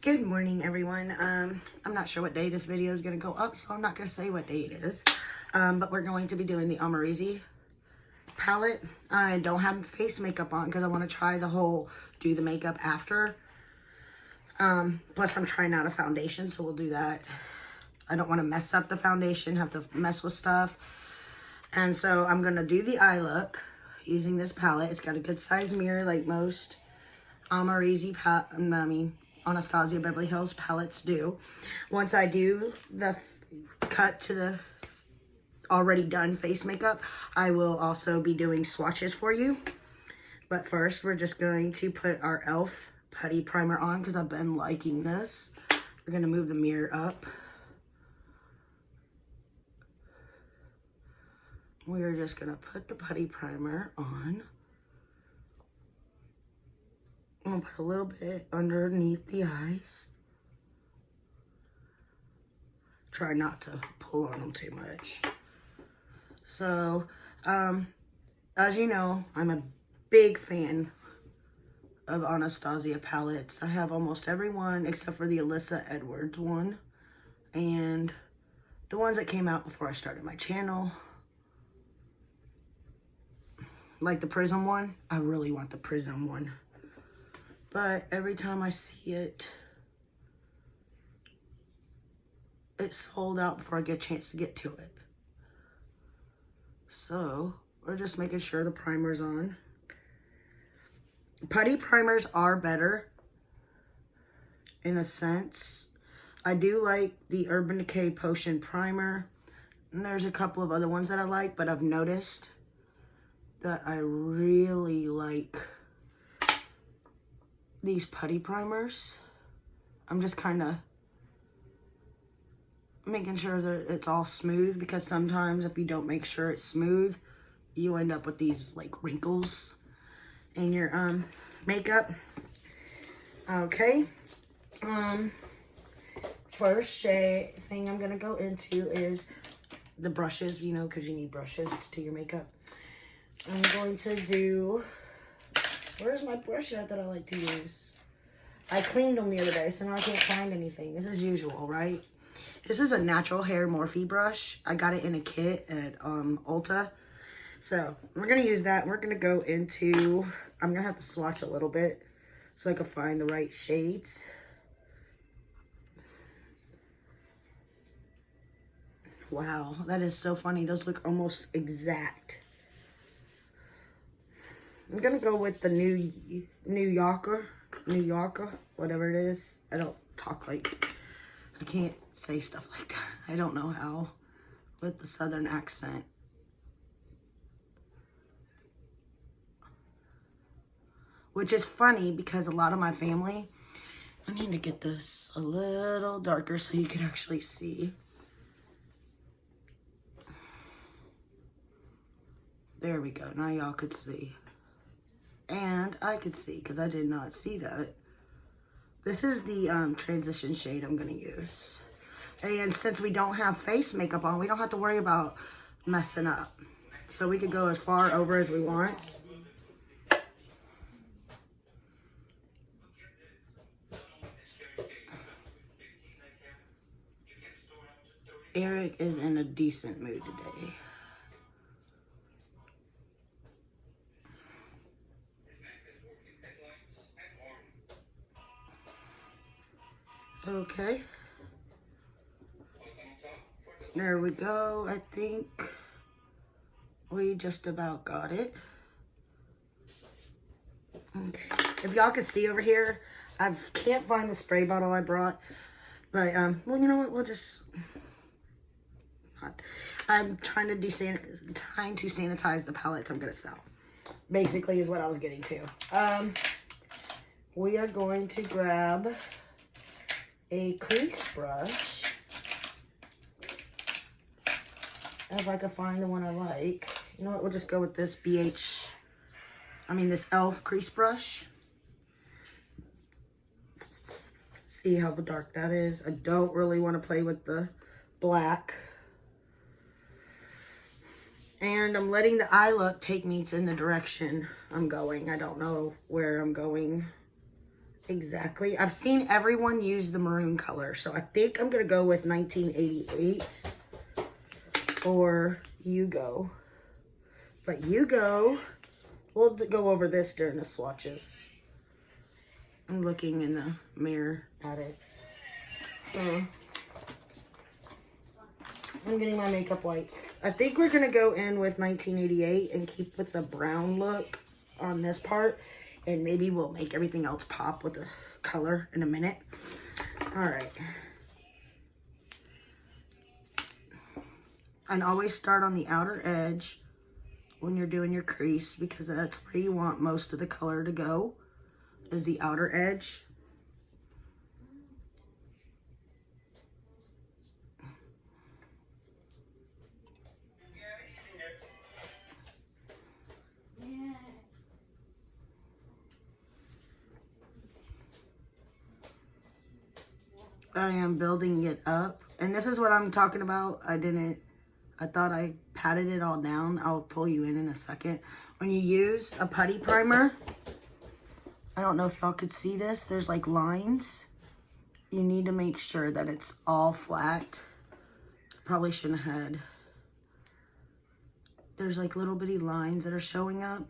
Good morning, everyone. I'm not sure what day this video is going to go up, so I'm not going to say what day it is. But we're going to be doing the Amrezy palette. I don't have face makeup on because I want to try the whole do the makeup after. Plus, I'm trying out a foundation, so we'll do that. I don't want to mess up the foundation, have to mess with stuff. And so I'm going to do the eye look using this palette. It's got a good size mirror like most Anastasia Beverly Hills palettes do. Once I do the cut to the already done face makeup, I will also be doing swatches for you. But first, we're just going to put our e.l.f. putty primer on because I've been liking this. We're going to move the mirror up. We're just going to put the putty primer on. I'm going to put a little bit underneath the eyes. Try not to pull on them too much. So, as you know, I'm a big fan of Anastasia palettes. I have almost every one except for the Alyssa Edwards one. And the ones that came out before I started my channel. Like the Prism one. I really want the Prism one. But every time I see it, it's sold out before I get a chance to get to it. So, we're just making sure the primer's on. Putty primers are better, in a sense. I do like the Urban Decay Potion Primer. And there's a couple of other ones that I like, but I've noticed that I really like these putty primers. I'm just kind of making sure that it's all smooth, because sometimes if you don't make sure it's smooth, you end up with these like wrinkles in your makeup. Okay. First thing I'm gonna go into is the brushes, you know, because you need brushes to do your makeup. I'm going to do, where's my brush at that I like to use? I cleaned them the other day, so now I can't find anything. This is usual, right? This is a natural hair Morphe brush. I got it in a kit at Ulta. So we're going to use that. We're going to go into, I'm going to have to swatch a little bit so I can find the right shades. Wow, that is so funny. Those look almost exact. I'm going to go with the New Yorker, whatever it is. I don't talk like, I can't say stuff like that. I don't know how with the Southern accent. Which is funny because a lot of my family, I need to get this a little darker so you can actually see. There we go. Now y'all could see. And I could see because I did not see that. This is the transition shade I'm going to use. And since we don't have face makeup on, we don't have to worry about messing up. So we could go as far over as we want. Eric is in a decent mood today. Okay. There we go. I think we just about got it. Okay. If y'all can see over here, I can't find the spray bottle I brought. But, well, you know what? We'll just... I'm trying to sanitize the palettes I'm going to sell. Basically is what I was getting to. We are going to grab a crease brush. If I can find the one I like. You know what? We'll just go with this this e.l.f. crease brush. See how dark that is. I don't really want to play with the black. And I'm letting the eye look take me in the direction I'm going. I don't know where I'm going exactly. I've seen everyone use the maroon color, so I think I'm going to go with 1988 or You Go. But You Go, we'll go over this during the swatches. I'm looking in the mirror at it. I'm getting my makeup wipes. I think we're going to go in with 1988 and keep with the brown look on this part. And maybe we'll make everything else pop with the color in a minute. All right. And always start on the outer edge when you're doing your crease, because that's where you want most of the color to go, is the outer edge. I am building it up, and this is what I'm talking about. I thought I patted it all down. I'll pull you in a second. When you use a putty primer, I don't know if y'all could see this, there's like lines. You need to make sure that it's all flat. Probably shouldn't have had, there's like little bitty lines that are showing up.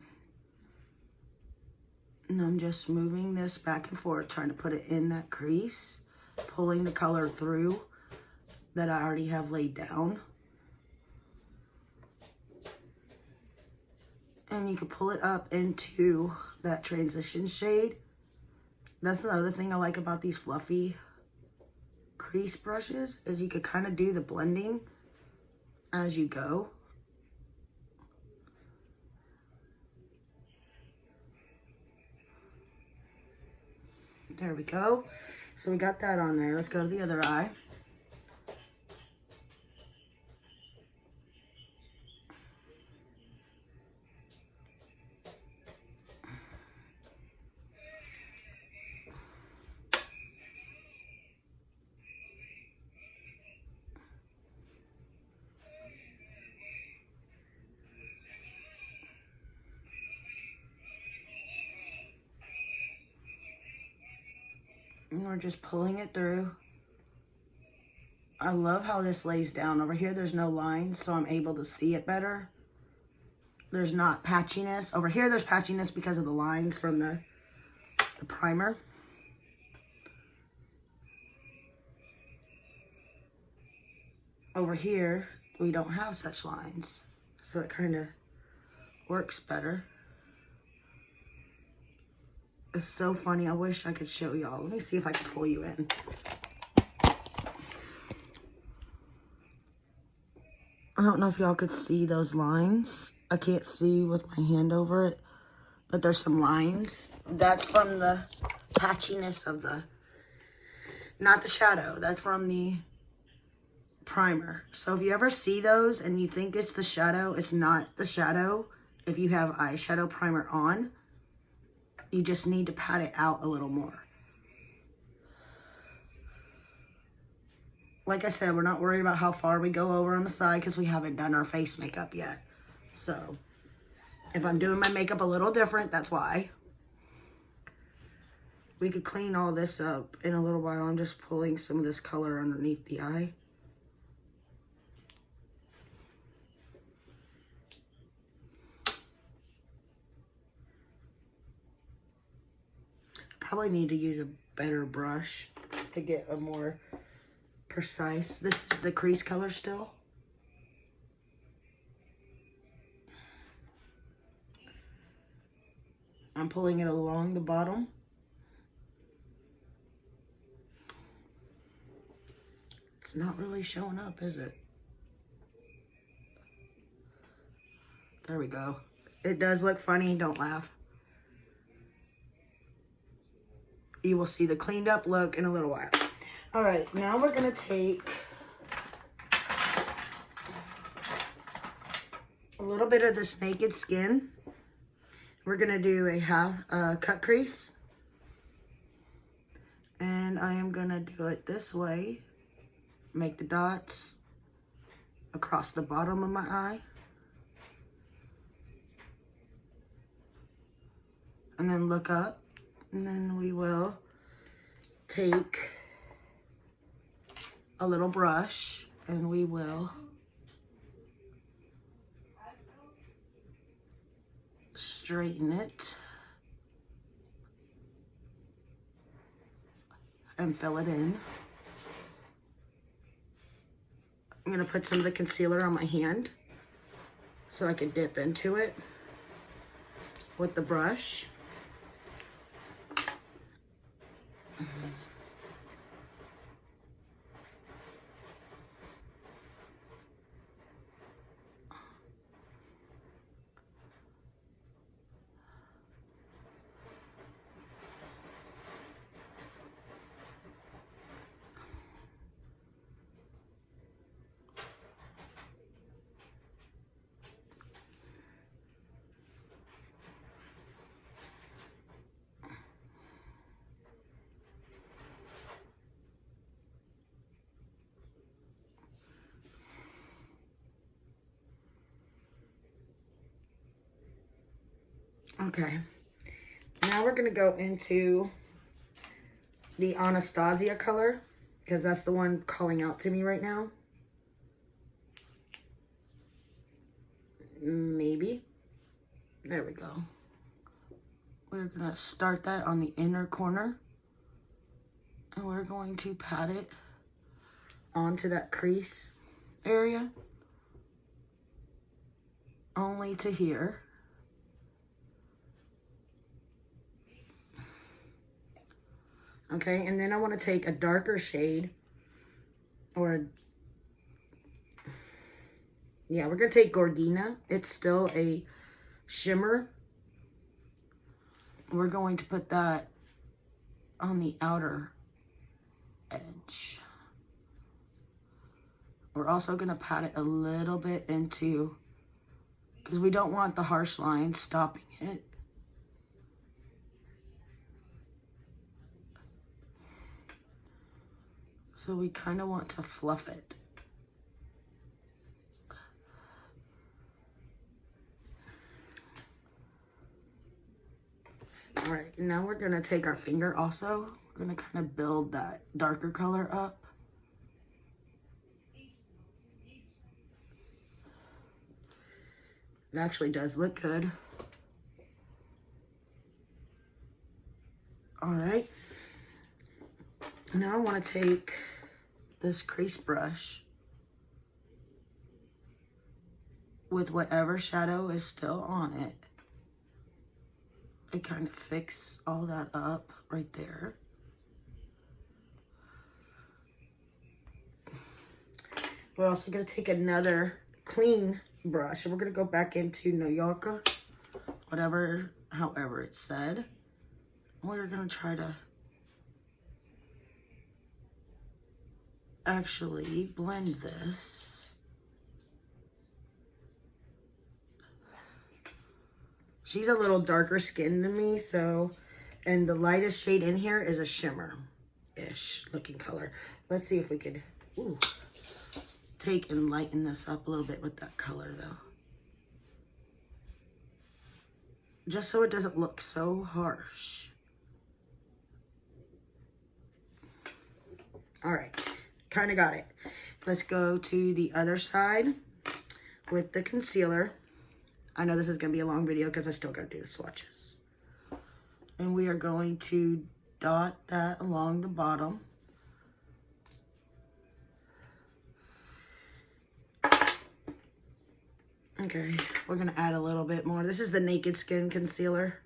And I'm just moving this back and forth, trying to put it in that crease, pulling the color through that I already have laid down. And you can pull it up into that transition shade. That's another thing I like about these fluffy crease brushes, is you could kind of do the blending as you go. There we go. So we got that on there. Let's go to the other eye. And we're just pulling it through. I love how this lays down. Over here, there's no lines, so I'm able to see it better. There's not patchiness. Over here, there's patchiness because of the lines from the primer. Over here, we don't have such lines, so it kind of works better. It's so funny. I wish I could show y'all. Let me see if I can pull you in. I don't know if y'all could see those lines. I can't see with my hand over it, but there's some lines. That's from the patchiness of the, not the shadow. That's from the primer. So if you ever see those and you think it's the shadow, it's not the shadow. If you have eyeshadow primer on, you just need to pat it out a little more. Like I said, we're not worried about how far we go over on the side because we haven't done our face makeup yet. So if I'm doing my makeup a little different, that's why. We could clean all this up in a little while. I'm just pulling some of this color underneath the eye. Probably need to use a better brush to get a more precise. This is the crease color still. I'm pulling it along the bottom. It's not really showing up, is it? There we go. It does look funny, don't laugh. You will see the cleaned up look in a little while. All right, now we're gonna take a little bit of this Naked Skin. We're gonna do a half cut crease. And I am gonna do it this way. Make the dots across the bottom of my eye. And then look up. And then we will take a little brush and we will straighten it and fill it in. I'm gonna put some of the concealer on my hand so I can dip into it with the brush. Okay, now we're gonna go into the Anastasia color because that's the one calling out to me right now. Maybe. There we go. We're gonna start that on the inner corner and we're going to pat it onto that crease area only to here. Okay, and then I want to take a darker shade, or, yeah, we're going to take Gordina. It's still a shimmer. We're going to put that on the outer edge. We're also going to pat it a little bit into, because we don't want the harsh line stopping it. So we kind of want to fluff it. All right, now we're gonna take our finger also. We're gonna kind of build that darker color up. It actually does look good. All right. Now I want to take this crease brush with whatever shadow is still on it. I kind of fix all that up right there. We're also going to take another clean brush and we're going to go back into New Yorker, however it's said. We're going to try to actually blend this. She's a little darker skinned than me, so, and the lightest shade in here is a shimmer-ish looking color. Let's see if we could, take and lighten this up a little bit with that color though. Just so it doesn't look so harsh. All right. Kind of got it. Let's go to the other side with the concealer. I know this is going to be a long video because I still got to do the swatches. And we are going to dot that along the bottom. Okay, we're going to add a little bit more. This is the Naked Skin concealer.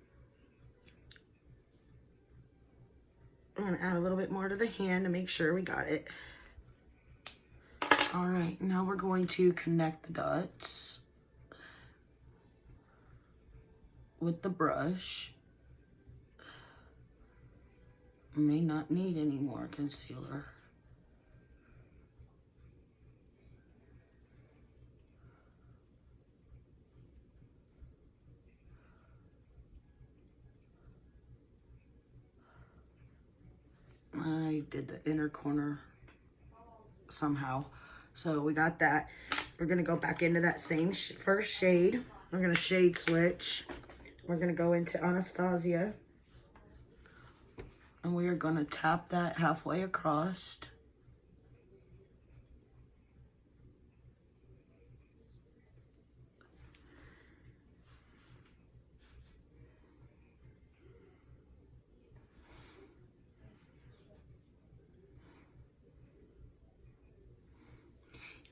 I'm going to add a little bit more to the hand to make sure we got it. All right, now we're going to connect the dots with the brush. May not need any more concealer. I did the inner corner somehow. So we got that. We're going to go back into that same first shade. We're going to shade switch. We're going to go into Anastasia. And we are going to tap that halfway across.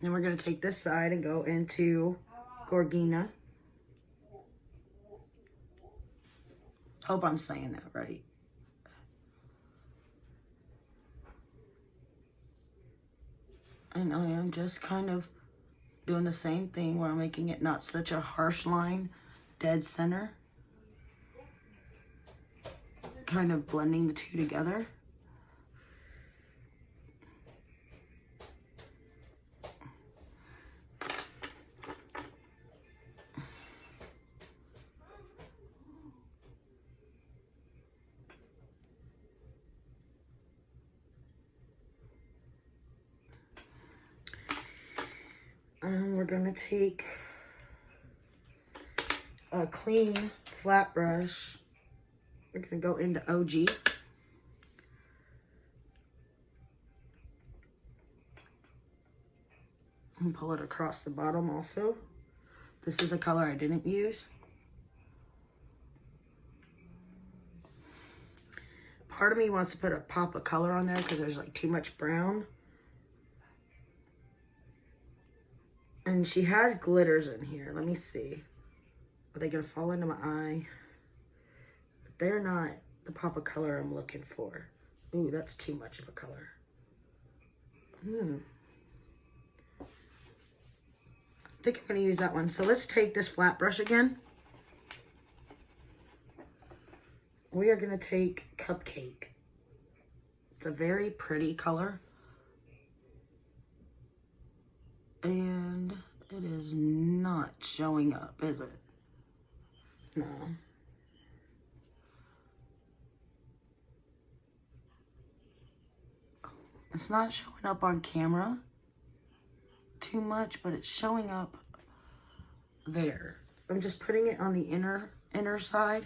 Then we're going to take this side and go into Gorgina. Hope I'm saying that right. And I am just kind of doing the same thing where I'm making it not such a harsh line, dead center. Kind of blending the two together. And we're going to take a clean flat brush. We're going to go into OG. And pull it across the bottom also. This is a color I didn't use. Part of me wants to put a pop of color on there because there's like too much brown. And she has glitters in here. Let me see. Are they going to fall into my eye? They're not the pop of color I'm looking for. Ooh, that's too much of a color. I think I'm going to use that one. So let's take this flat brush again. We are going to take Cupcake. It's a very pretty color. And it is not showing up, is it? No. It's not showing up on camera too much, but it's showing up there. I'm just putting it on the inner side.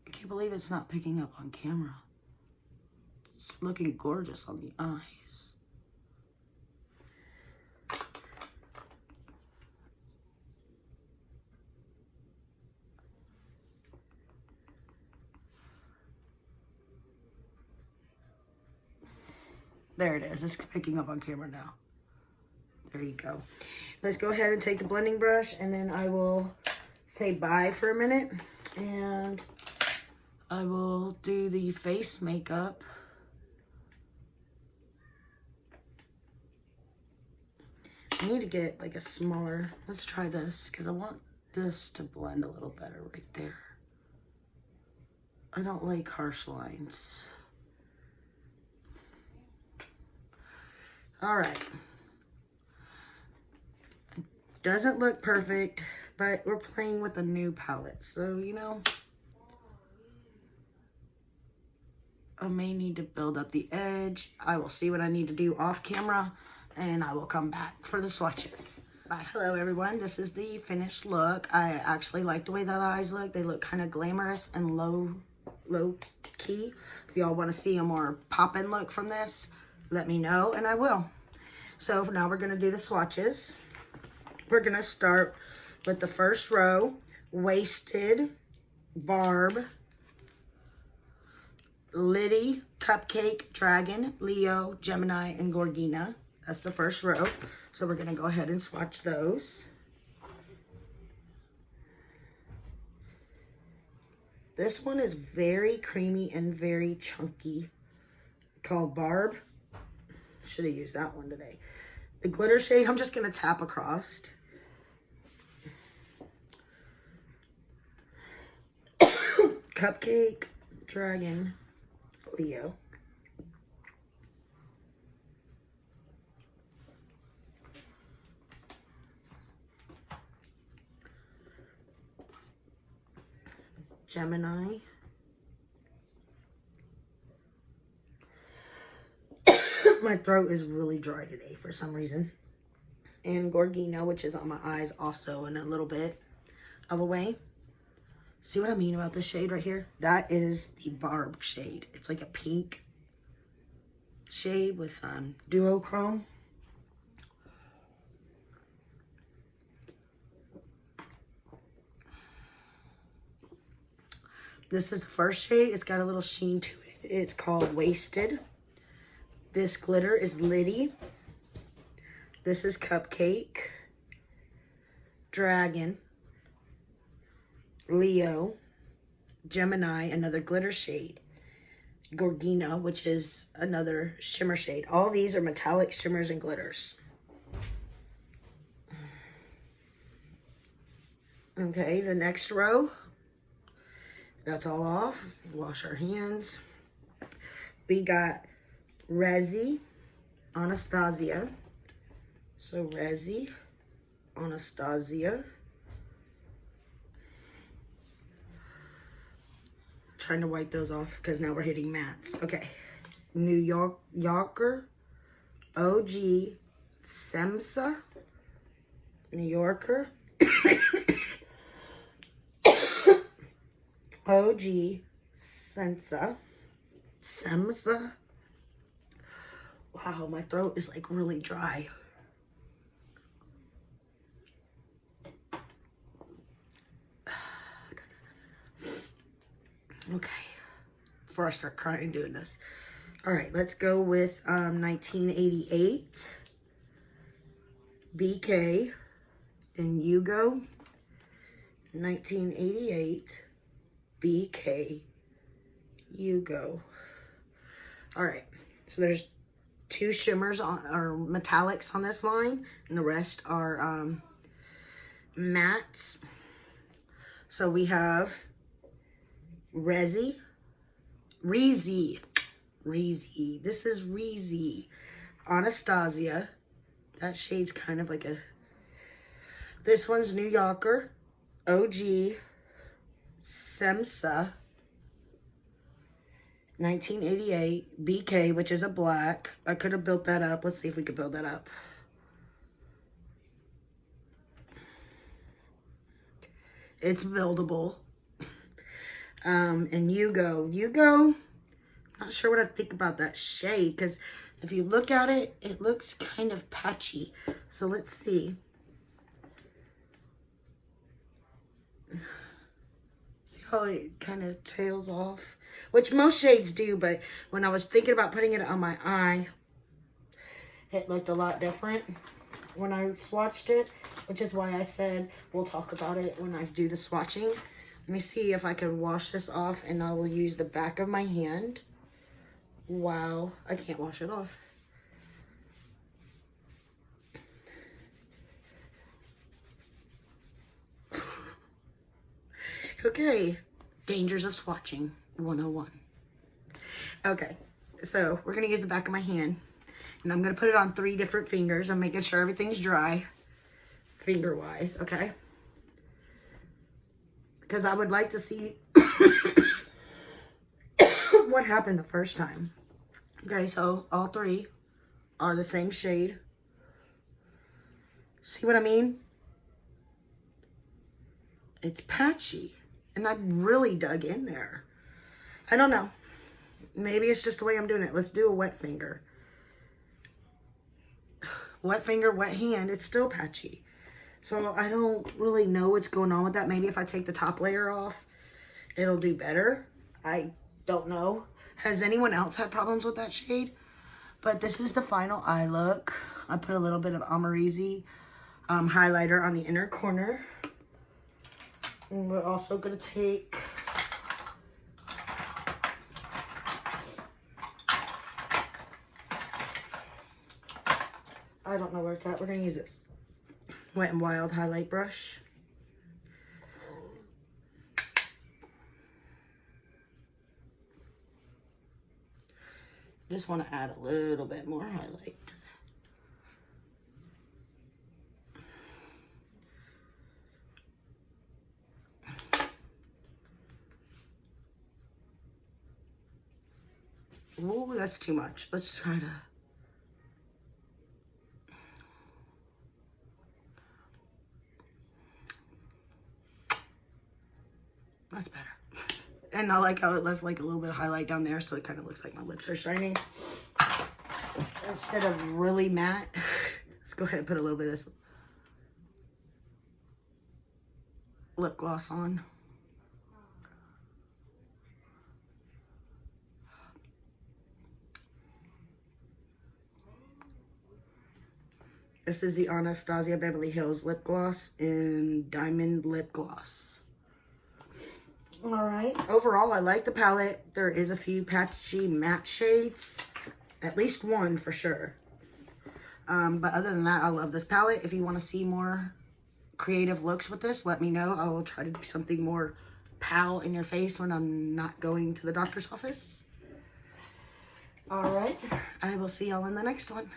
I can't believe it's not picking up on camera. It's looking gorgeous on the eyes. There it is. It's picking up on camera now. There you go. Let's go ahead and take the blending brush, and then I will say bye for a minute. And I will do the face makeup. I need to get like a smaller, let's try this, because I want this to blend a little better right there. I don't like harsh lines. All right. Doesn't look perfect, but we're playing with a new palette. So, you know, I may need to build up the edge. I will see what I need to do off camera, and I will come back for the swatches. Bye. Hello, everyone. This is the finished look. I actually like the way that eyes look. They look kind of glamorous and low key. If y'all want to see a more pop-in look from this, let me know, and I will. So now we're going to do the swatches. We're going to start with the first row, Wasted, Barb, Liddy, Cupcake, Dragon, Leo, Gemini, and Gorgina. That's the first row. So we're going to go ahead and swatch those. This one is very creamy and very chunky. Called Barb. Should have used that one today. The glitter shade, I'm just going to tap across. Cupcake, Dragon, Leo. Gemini. My throat is really dry today for some reason. And Gorgina, which is on my eyes also in a little bit of a way. See what I mean about this shade right here? That is the Barb shade. It's like a pink shade with duochrome. This is the first shade. It's got a little sheen to it. It's called Wasted. This glitter is Liddy. This is Cupcake. Dragon. Leo. Gemini, another glitter shade. Gorgina, which is another shimmer shade. All these are metallic shimmers and glitters. Okay, the next row. That's all off. Wash our hands. We got Resi, Anastasia. So Resi, Anastasia. Trying to wipe those off because now we're hitting mattes. Okay. New Yorker, OG, Semsa, New Yorker, OG, Semsa. Wow, my throat is like really dry. Okay, before I start crying doing this. All right, let's go with 1988, BK, and Hugo. 1988, BK, Hugo. All right, so there's 2 shimmers on, or metallics on this line, and the rest are mattes. So we have Rezi. This is Rezi. Anastasia. That shade's kind of like a... This one's New Yorker. OG. Semsa. 1988. BK, which is a black. I could have built that up. Let's see if we could build that up. It's buildable. And Hugo, not sure what I think about that shade, because if you look at it, it looks kind of patchy. So let's see. See how it kind of tails off? Which most shades do, but when I was thinking about putting it on my eye, it looked a lot different when I swatched it, which is why I said we'll talk about it when I do the swatching. Let me see if I can wash this off, and I will use the back of my hand. Wow, I can't wash it off. Okay, dangers of swatching 101. Okay, so we're gonna use the back of my hand, and I'm gonna put it on 3 different fingers. I'm making sure everything's dry, finger-wise, okay? Because I would like to see what happened the first time. Okay, so all 3 are the same shade. See what I mean? It's patchy. And I really dug in there. I don't know. Maybe it's just the way I'm doing it. Let's do a wet finger. Wet finger, wet hand. It's still patchy. So I don't really know what's going on with that. Maybe if I take the top layer off, it'll do better. I don't know. Has anyone else had problems with that shade? But this is the final eye look. I put a little bit of Amrezy highlighter on the inner corner. And we're also going to take I don't know where it's at. We're going to use this Wet n Wild highlight brush. Just want to add a little bit more highlight. Ooh, that's too much. Let's try to That's better. And I like how it left like a little bit of highlight down there, so it kind of looks like my lips are shining. Instead of really matte, let's go ahead and put a little bit of this lip gloss on. This is the Anastasia Beverly Hills lip gloss in Diamond Lip Gloss. Alright, overall I like the palette. There is a few patchy matte shades. At least one for sure. But other than that, I love this palette. If you want to see more creative looks with this, let me know. I will try to do something more pal in your face when I'm not going to the doctor's office. Alright, I will see y'all in the next one.